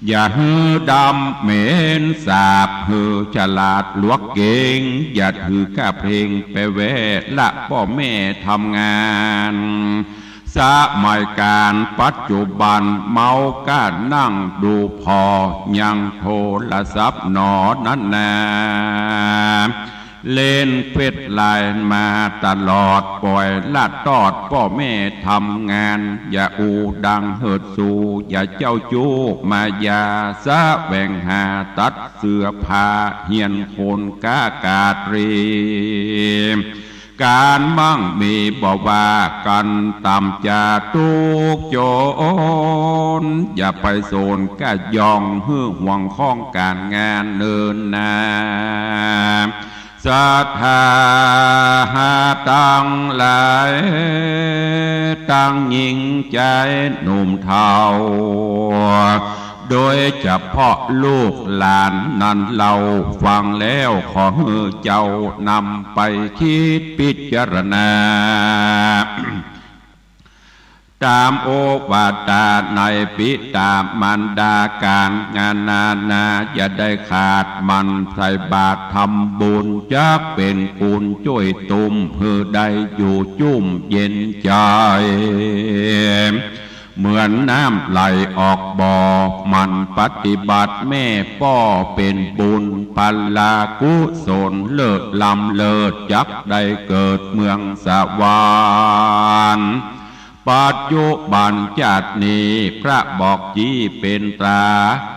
อย่าฮือดำเหม็นสาบฮือฉลาดลวกเก่งอย่าถือก้าเพลงไปแวะละพ่อแม่ทำงานสมัยการปัจจุบันเมาก้านั่งดูพอยังโทรศัพท์หนอนั่นแน่ เล่นเฟดลายมาตลอดปล่อยละตอดพ่อแม่ทำงานอย่าอูดังเหิดสูอย่าเจ้าจูมายาสะแบ่งหาตัดเสื้อผ้าเหียนโคนกากาตรีการมั่งมีบอกว่ากันตามจะทุกโจรอย่าไปโซนกะยองหื้อห่วงข้องการงานเนินนาศรัทธาตั้งหลายตั้งยิ่งใจหนุ่มเทาโดยเฉพาะลูกหลานนั้นเราฟังแล้วขอให้เจ้านำไปคิดพิจารณาตามโอวาทในปิตามารดาการงานนาอย่าได้ขาดมันใส่บาตรทำบุญจะเป็นกุญช่วยตุมเพื่อได้อยู่จุ่มเย็นใจเหมือนน้ำไหลออกบ่อมันปฏิบัติแม่ป้อเป็นบุญปัลลากุศลเลิศลำเลิศจักได้เกิดเมืองสวรรค์ปัจจุบันจัดนี้พระบอกจี้เป็นตรา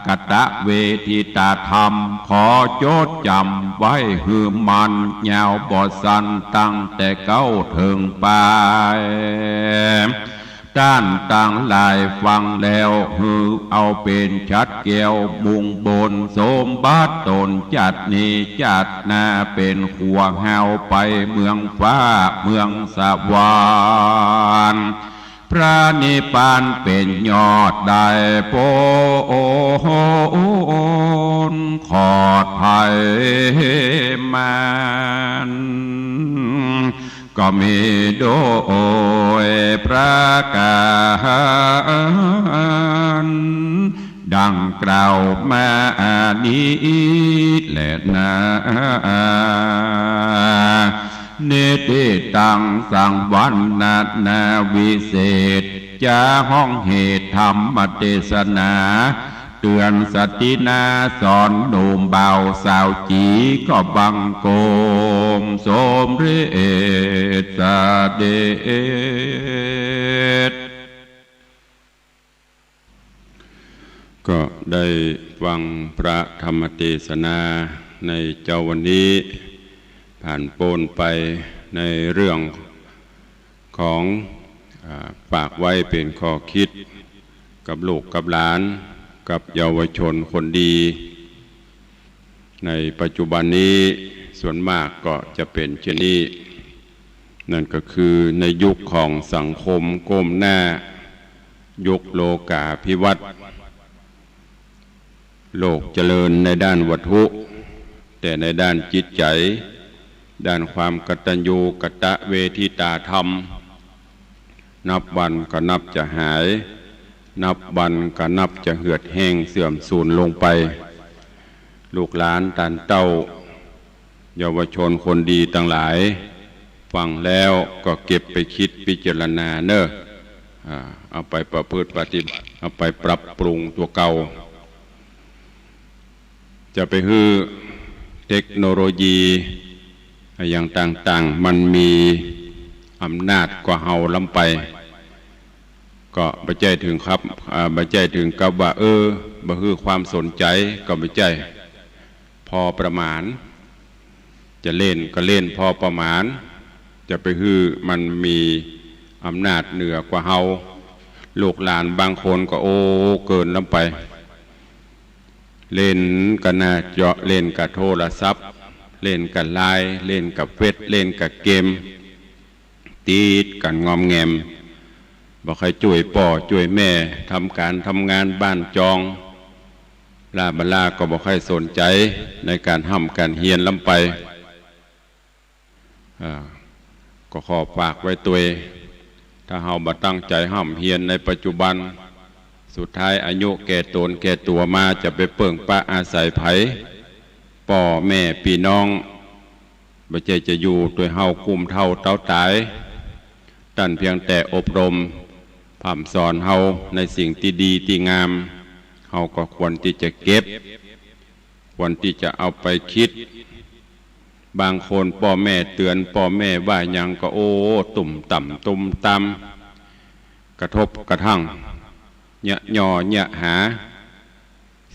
กตะเวทิตาธรรมขอโจดจำไว้หือมันยาวบอดสันตั้งแต่เก้าถึงปลายด้านต่างหลายฟังแล้วหือเอาเป็นชัดเกี่ยวมุงบนสมบัติตนจัดนี้จัดนาเป็นขัวเฮาไปเมืองฟ้าเมืองสวรรค์พระนิพพานเป็นยอดได้โพนขอดภัยมันก็มีโดยประการดังกล่าวมานี้แหละนะเนติตังสังวันนาวิเศษจะห้องเหตุธรรมเทศนาเตือนสตินาสอนหนุ่มเบาสาวจีก็บังโกมสมฤทธิ์สเดชก็ได้ฟังพระธรรมเทศนาในเจ้าวันนี้ผ่านโปนไปในเรื่องของฝากไว้เป็นข้อคิดกับลูกกับหลานกับเยาวชนคนดีในปัจจุบันนี้ส่วนมากก็จะเป็นเช่นนี้นั่นก็คือในยุคของสังคมก้มหน้ายุคโลกาภิวัตน์โลกเจริญในด้านวัตถุแต่ในด้านจิตใจด้านความกตัญญูกตเวทิตาธรรมนับวันก็นับจะหายนับวันก็นับจะเหือดแห้งเสื่อมสูญลงไปลูกหลานตานเต้าเยาวชนคนดีต่างหลายฟังแล้วก็เก็บไปคิดพิจารณาเนอะเอาไปประพฤติปฏิบัติเอาไปปรับปรุงตัวเก่าจะไปฮือเทคโนโลยีอย่างต่างๆมันมีอำนาจกว่าเฮาล้ำไปก็บ่ใจถึงครับบ่ใจถึงกับว่าบ่ฮือความสนใจก็บ่ใจพอประมาณจะเล่นก็เล่นพอประมาณจะไปฮือมันมีอำนาจเหนือกว่าเฮาลูกหลานบางคนก็เกินล้ำไปเล่นกันน่าเจาะเล่นกับโทรศัพท์เล่นกับไลน์เล่นกับเฟซเล่นกับเกมตีดกันงอมแงมบ่ใครช่วยพ่อช่วยแม่ทำการทำงานบ้านจองลาบลาก็บ่ใครสนใจในการห้ำการเฮียนล้ำไปก็ขอฝากไว้ตัวถ้าเฮาบ่ตั้งใจห้ำเฮียนในปัจจุบันสุดท้ายอายุแก่ตนแก่ตัวมาจะไปเปิ่งปะอาศัยไผพ่อแม่พี่น้องบ่ใจจะอยู่ด้วยเฮากุมเท่าเต้าตายท่านเพียงแต่อบรมพร่ำสอนเฮาในสิ่งที่ดีที่งามเฮาก็ควรที่จะเก็บควรที่จะเอาไปคิด บางคนพ่อแม่เตือนพ่อแม่ว่ายังก็โอ้ตุ่มต่ำตุ่มต่ำกระทบกระทั่งเนะย่อเนะหา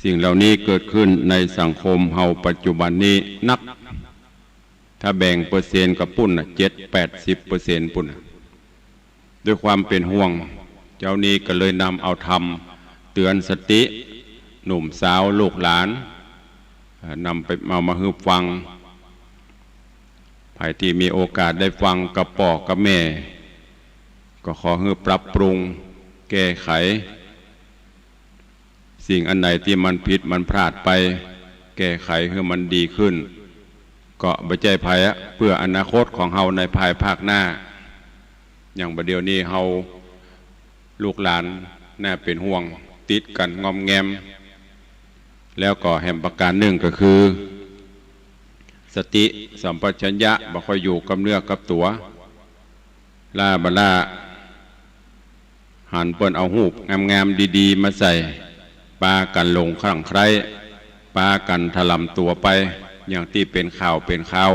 สิ่งเหล่านี้เกิดขึ้นในสังคมเฮาปัจจุบันนี้นักถ้าแบ่งเปอร์เซ็นต์กับปุ่น70-80%ปุ่นด้วยความเป็นห่วงเจ้านี้ก็เลยนำเอาธรรมเตือนสติหนุ่มสาวลูกหลานนำไปมาฮึบฟังภายที่มีโอกาสได้ฟังกับพ่อกับแม่ก็ขอให้ปรับปรุงแก้ไขสิ่งอันใดที่มันผิดมันพลาดไปแก้ไขให้มันดีขึ้นก็บ่ใจภัยเพื่ออนาคตของเฮาในภายภาคหน้าอย่างบัดเดี๋ยวนี้เฮาลูกหลานน่าเป็นห่วงติดกันงอมแงมแล้วก็แห่งประการหนึ่งก็คือสติสัมปชัญญะบ่ค่อยอยู่กับเนื้อกับตัวล่าบล่าหันเปิ้นเอาหูปงามๆดีๆมาใส่ปากันลงคลั่งไคล้ปากันถลำตัวไปอย่างที่เป็นข่าวเป็นข่าว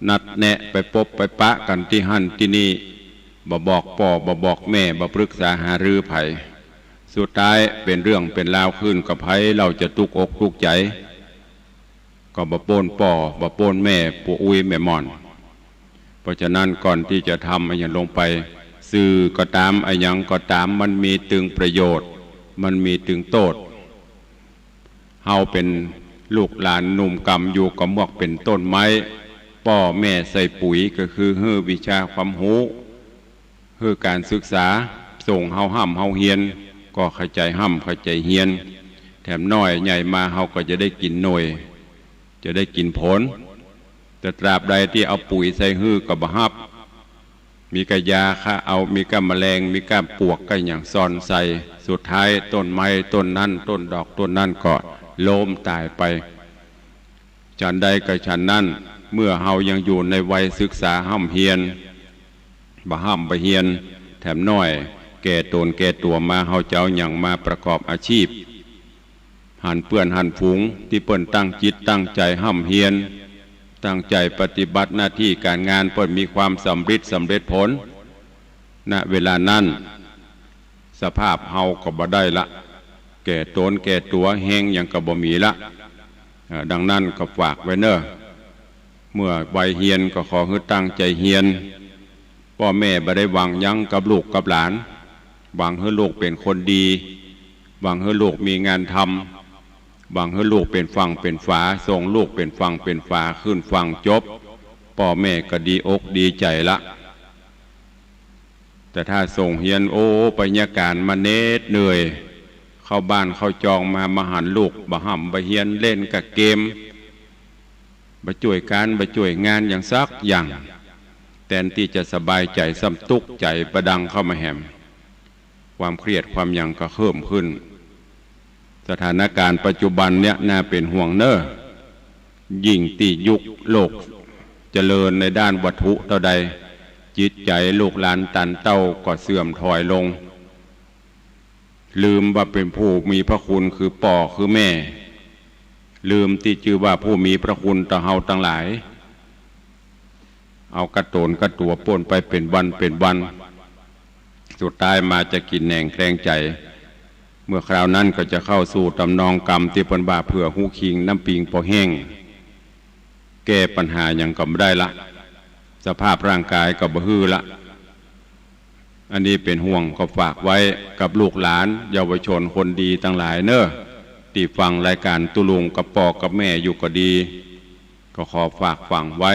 นัดแนะไปพบไปปะกันที่หั่นที่นี่บ่บอกพ่อบ่บอกแม่บ่ปรึกษาหารือไผสุดท้ายเป็นเรื่องเป็นราวขึ้นกับไผเราจะตุกอกตุกใจก็บ่โป้นพ่อบ่โป้นแม่ปู่อุ้ยแม่ม่อนเพราะฉะนั้นก่อนที่จะทำอะไรอย่างลงไปสื่อก็ตามอะไรอย่างก็ตามมันมีตึงประโยชน์มันมีตึงโทษเฮาเป็นลูกหลานหนุ่มกำอยู่กับหมวกเป็นต้นไม้พ่อแม่ใส่ปุ๋ยก็คือเฮือวิชาความรู้เฮือการศึกษาส่งเฮาห้ำเฮาเฮียนก็เข้าใจห้ำเข้าใจเฮียนแถมน้อยใหญ่มาเฮาก็จะได้กินหน่วยจะได้กินผลแต่ตราบใดที่เอาปุ๋ยใส่ฮือกับบ่ฮับมีกะยาค่ะเอามีกะแมลงมีกะปวกก็อย่างซ่อนใส่สุดท้ายต้นไม้ต้นนั้นต้นดอกต้นนั้นก็ล้มตายไปฉันใดกับฉันนั้นเมื่อเฮายังอยู่ในวัยศึกษาห้ำเฮียนบ่ห้ำบ่เฮียนแถมน้อยแก่ตนแก่ตัวมาเฮาเจ้าอย่างมาประกอบอาชีพหันเปื้อนหันฝูงที่เปิ้นตั้งจิตตั้งใจห้ำเฮียนตั้งใจปฏิบัติหน้าที่การงานเปิ้นมีความสำเร็จผลณเวลานั้นสภาพเฮาก็บ่ได้ละแก่ตนแก่ตัวแห้งอย่างก็บ่มีละดังนั้นก็ฝากไว้เนอะเมื่อวัยเฮียนก็ขอให้ตั้งใจเฮียนพ่อแม่บ่ได้หวังยั้งกับลูกกับหลานหวังให้ลูกเป็นคนดีหวังให้ลูกมีงานทำหวังให้ลูกเป็นฝั่งเป็นฝาส่งลูกเป็นฝั่งเป็นฝาขึ้นฝั่งจบพ่อแม่ก็ดีอกดีใจละแต่ถ้าส่งเฮียนโอ้ไปญาการมาเน็ดเหนื่อยเข้าบ้านเข้าจองมาหันลูกบ่ห่ำบ่เฮียนเล่นกับเกมบ่ช่วยการบ่ช่วยงานอย่างซักอย่างแทนที่จะสบายใจซ้ำตุกใจประดังเข้ามาแหมความเครียดความหยังก็เพิ่มขึ้นสถานการณ์ปัจจุบันเนี่ยน่าเป็นห่วงเนอะยิ่งที่ยุคโลกเจริญในด้านวัตถุเท่าใดจิตใจลูกหลานตันเต้าก็เสื่อมถอยลงลืมว่าเป็นผู้มีพระคุณคือพ่อคือแม่ลืมที่ชื่อว่าผู้มีพระคุณต่อเฮาทั้งหลายเอากระโตนกระตัวป่นไปเป็นวันสุดท้ายมาจะกินแหน่งแคลงใจเมื่อคราวนั้นก็จะเข้าสู่ตำนองกรรมที่เพิ่นว่าเพื่อหูคิงน้ำปิงพอแห้งแก้ปัญหาอย่างก็ไม่ได้ละสภาพร่างกายก็บ่ฮือละอันนี้เป็นห่วงก็ฝากไว้กับลูกหลานเยาวชนคนดีทั้งหลายเนอะที่ฟังรายการตุลุงกับปอกับแม่อยู่ก็ดีก็ขอฝากฟังไว้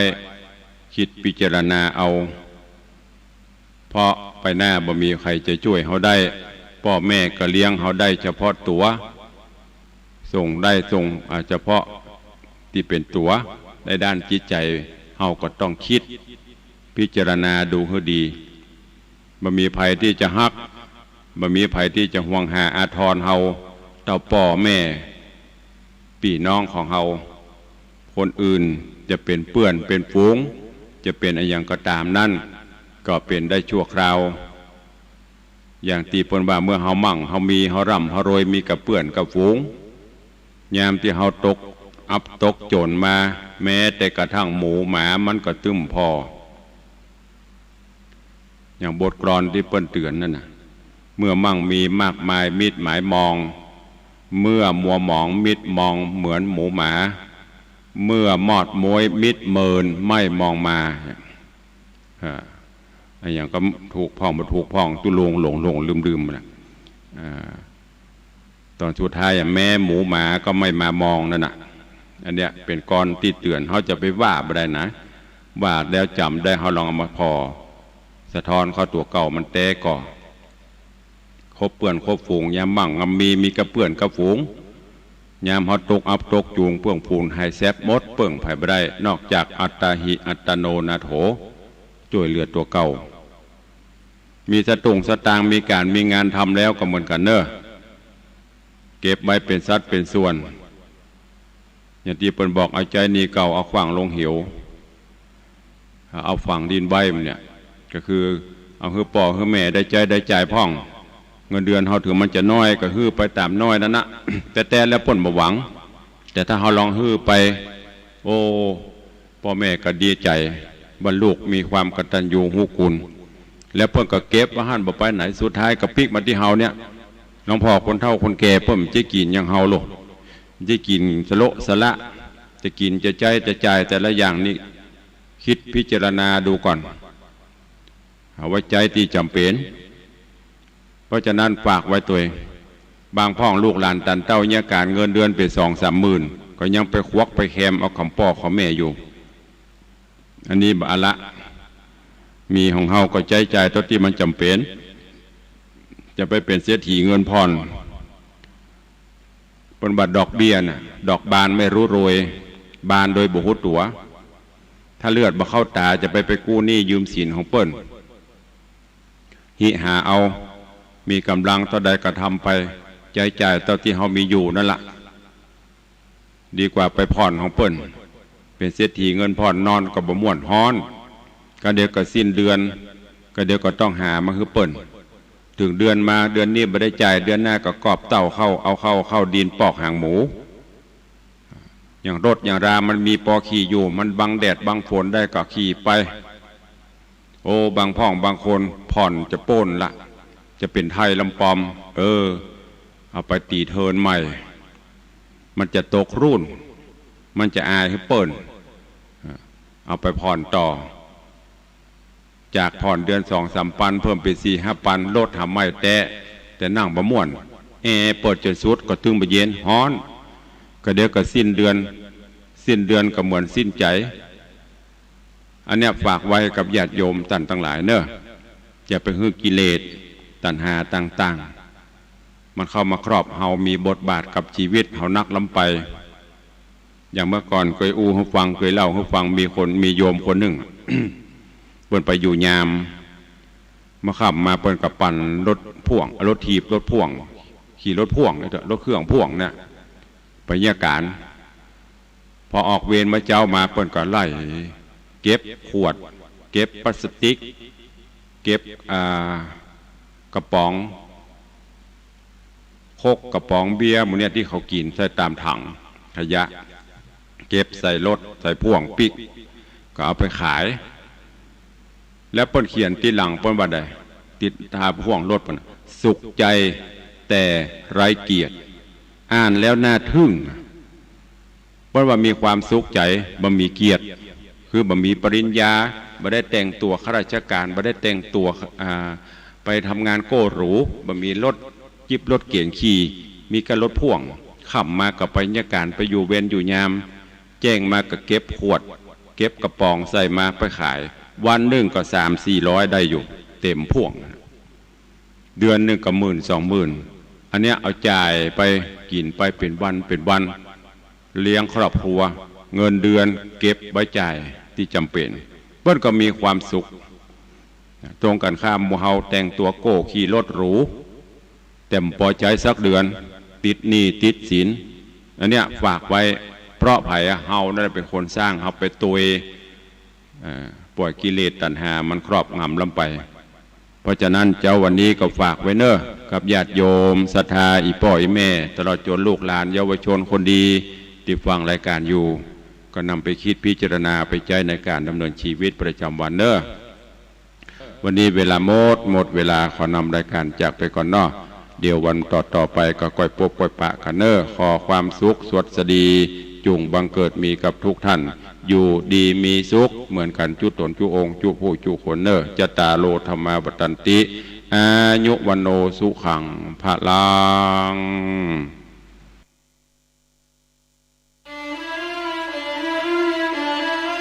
คิดพิจารณาเอาเพราะไปหน้าบ่มีใครจะช่วยเขาได้พ่อแม่ก็เลี้ยงเขาได้เฉพาะตัวส่งเฉพาะที่เป็นตัวในด้านจิตใจเขาก็ต้องคิดพิจารณาดูให้ดีบ่มีภัยที่จะฮักบ่มีภัยที่จะห่วงหาอาทรเฮาเต่าพ่อแม่พี่น้องของเฮาคนอื่นจะเป็นเปื้อนเป็นฝูงจะเป็นอะไรอย่างก็ตามนั่นก็เป็นได้ชั่วคราวอย่างตีปนว่าเมื่อเฮามั่งเฮามีเฮาร่ำเฮารวยมีกับเปื้อนกับฝูงยามที่เฮาตก อับตกโจรมาแม้แต่กระทั่งหมูหมามันก็ตึ้มพออย่างบทกลอนที่เปิ้นเตือนนั่นน่ะเมื่อมั่งมีมากมายมิตรหมายมองเมื่อมัวหมองมิตรมองเหมือนหมูหมาเมื่อมอดมวยมิตรเมินไม่มองมาอย่างก็ถูกพ้องมาถูกพ้องตุลงหลงลืมนะตอนสุดท้ายแม่หมูหมาก็ไม่มามองนั่นน่ะอันเนี้ยเป็นกรที่เตือนเขาจะไปว่าไม่ได้นะว่าแล้วจำได้เขาลองเอามาพอสะท้อนเขาตัวเก่ามันแต้ก่อคบเปื่อนคบฝูงยามมั่งงมีกระเปื่อนกระฝูงยามเขาตกอับตกจูงเปื่องพูนให้แซบมดเปื่องไผ่ไม่ได้นอกจากอัตตาหิอัตโนนาโถช่วยเหลือตัวเก่ามีสตุงสตางมีการมีงานทำแล้วก็เหมือนกันเนอะเก็บไว้เป็นสัดเป็นส่วนอย่างที่เปิ้นบอกเอาใจนี่เก่าเอาขวางลงเหวเอาฝังดินไว้มันเนี่ยก็คือเอาฮือป่อฮือแม่ได้ใจได้จ่ายพ่องเงินเดือนเขาถือมันจะน้อยก็ฮือไปตามน้อยนั่นนะ แต่แล้วเปิ้นบ่หวังแต่ถ้าเขาลองฮือไปโอ้พ่อแม่ก็ดีใจบรรลุมีความกตัญญูรู้คุณแล้วเพิ่นก็เก็บว่าหันบ่ไปไหนสุดท้ายก็พลิกมาที่เฮาเนี่ยหลวงพ่อคนเฒ่าคนแก่เพิ่นจะกินอย่างเฮาโลจะกินสโลสละจะกินจะใจจะจ่ายแต่ละอย่างนี่คิดพิจารณาดูก่อนเอาไว้ใจที่จำเป็นเพราะฉะนั้นฝากไว้ตัวเองบางพ่องลูกหลานตันเต้าเนี่ยการเงินเดือนไป2-3 หมื่นก็ยังไปควักไปแคมเอาคำพ่อของแม่อยู่อันนี้บาละมีของเฮาก็ใจใจตัวที่มันจำเป็นจะไปเป็นเศรษฐีเงินพรปนบัตรดอกเบี้ยน่ะดอกบานไม่รู้โรยบานโดยบุหุตัวถ้าเลือดบ่เข้าตาจะไปกู้หนี้ยืมสินของเปิ้นหิหาเอามีกำลังเท่าใดกระทำไปใจจ่ายเท่าที่เฮามีอยู่นั่นละดีกว่าไปผ่อนของเปิ้นเป็นเศรษฐีเงินผ่อนนอนก็บ่ม่วนฮ้อนก็เดี๋ยวก็สิ้นเดือนก็เดี๋ยวก็ต้องหามาคือเปิ้นถึงเดือนมาเดือนนี้ไม่ได้จ่ายเดือนหน้าก็กอบเต่าเข้าดินปอกหางหมูอย่างรถอย่างรามันมีปอขี่อยู่มันบังแดดบังฝนได้ก็ขี่ไปโอ้บางพ่องบางคนผ่อนจะโป้นละจะเป็นไทยลำปอมเอาไปตีเทินใหม่มันจะตกรุ่นมันจะอายให้เปิ้นเอาไปผ่อนต่อจากผ่อนเดือน2-3 ปันเพิ่มเป็น4-5 ปันลดทำไม่แต่นั่งบะม่วนเปิดจนสุดก็ตึงไปเย็นฮ้อนก็เดี๋ยวก็สิ้นเดือนก็เหมือนสิ้นใจอันเนี้ยฝากไว้กับญาติโยมท่านทั้งหลายเนอะอย่าไปหื้อกิเลสตัณหาต่างๆมันเข้ามาครอบเฮามีบทบาทกับชีวิตเฮานักล้ำไปอย่างเมื่อก่อนเคยให้ฟังเคยเล่าให้ฟังมีโยมคนหนึ่ง เปิ้นไปอยู่ยามมาขับมาเปิ้นกับปั่นรถพ่วงรถถีบรถพ่วงขี่รถพ่วงเลยเถอะรถเครื่องพ่วงเนี่ยไปเยี่ยการพอออกเวรมาเจ้ามาเปิ้นก็ไล่เก็บขวดเก็บพลาสติกเก็บกระป๋องโคกกระป๋องเบียร์หมูเนี่ยที่เขากินใส่ตามถังขยะเก็บใส่รถใส่พ่วงปิกก็เอาไปขายแล้วเปิ้นเขียนติดหลังเปิ้นว่าใดติดทาพ่วงรถเปิ้นสุขใจแต่ไร้เกียรติอ่านแล้วน่าทึ่งเปิ้นว่ามีความสุขใจบ่มีเกียรติคือบ่มีปริญญาบ่ได้แต่งตัวข้าราชการบ่ได้แต่งตัวไปทำงานโก้หรูบ่มีรถจิบรถเก๋งขี่มีกระรถพ่วงขับมากับไปเนี่ยการไปอยู่เวรอยู่ยามแจ้งมากับเก็บขวดเก็บกระป๋องใส่มาไปขายวันหนึ่งก็300-400ได้อยู่เต็มพ่วงเดือนหนึ่งก็10,000-20,000อันเนี้ยเอาจ่ายไปกินไปเป็นวันเลี้ยงครอบครัวเงินเดือนเก็บไว้จ่ายที่จำเป็นเพื่อนก็มีความสุขตรงกันข้ามหมู่เฮาแต่งตัวโก้ขี่รถหรูแต่พอใจสักเดือนติดหนี้ติดสินอันเนี้ยฝากไว้เพราะไผ่เฮานั่นเป็นคนสร้างเฮาไปตัวปล่อยกิเลสตัณหามันครอบงำลำไปเพราะฉะนั้นเจ้าวันนี้ก็ฝากไว้เนอะกับญาติโยมศรัทธาอีพ่ออีแม่ตลอดจนลูกหลานเยาวชนคนดี ติดฟังรายการอยู่ก็นำไปคิดพิจารณาไปใช้ในการดำเนินชีวิตประจำวันเนอะวันนี้เวลาหมดเวลาขอนำรายการจากไปก่อนเนาะเดี๋ยววันต่อไปก็ก้อยปบก้อยปะกันเนอะขอความสุขสวัสดีจุงบังเกิดมีกับทุกท่านอยู่ดีมีสุขเหมือนกันจุตนจุองค์จุผู้จุคนเนอะจตาโลธรรมาปตันติอายุวันโนสุขังพลัง